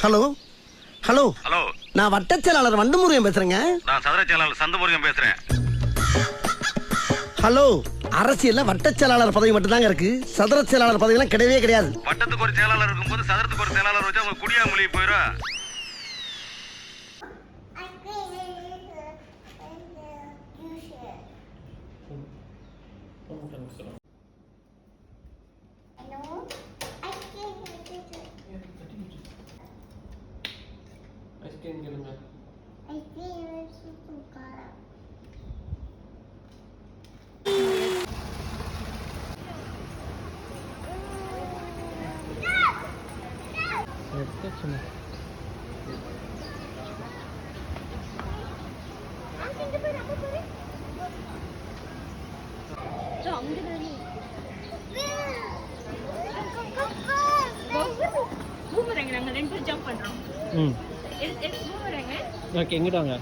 Hello hello hello, நான் வட்டச் செயலாளர் வண்டுமுருகன் பேசுறேங்க. நான் சதுர செயலாளர் சந்தமுருகன் பேசுறேன். ஹலோ, அரசியல்ல வட்டச் செயலாளர் பதவி மட்டும்தாங்க இருக்கு. சதுர செயலாளர் பதவிலாம் கிடையவே கிடையாது. வட்டத்துக்கு ஒரு செயலாளர் இருக்கும்போது சதுரத்துக்கு ஒரு செயலாளர் வச்சா அவங்க குடியா மொழி போயிடும். பூமரங்க நாங்க ரெண்டு பேரும் ஜம்ப் பண்றோம். ஓகே, எங்கிட்ட வாங்க.